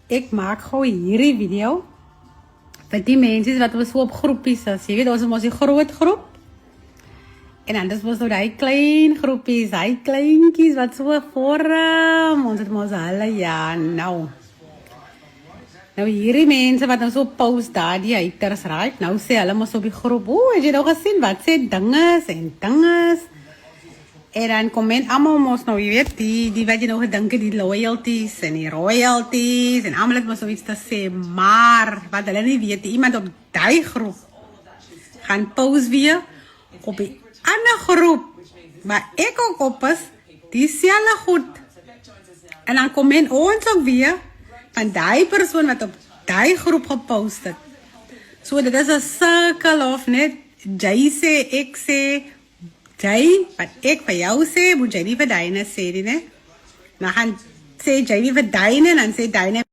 Ek maak gou hierdie video vir die mense wat ons so op groepies is. Jy weet, ons is mos 'n groot groep. En dan dis mos nou die klein groepies, die kleintjies wat so vorm. Ons het mos hulle, ja, nou. Nou hierdie mense wat nou so post daar, die haters, right? Nou sê hulle mos op die groep, het jy nou gesien wat sê dinges en dinges? En dan comment allemaal mos nou, jy weet, die wat jy nou gedink het, die loyalties en die royalties, en allemaal het mos nou iets te sê, maar, wat hulle nie weet, iemand op die groep, gaan post weer, op die ander groep, waar ek ook op is, die selfe goed, en dan comment ons ook weer, van die persoon wat op die groep gepost het, so dit is een circle of net, jy sê, ek sê, jy, wat ek vir jou sê, moet jy nie vir dyne sê, nie, dan gaan sê jy nie vir dyne, en dan sê dyne,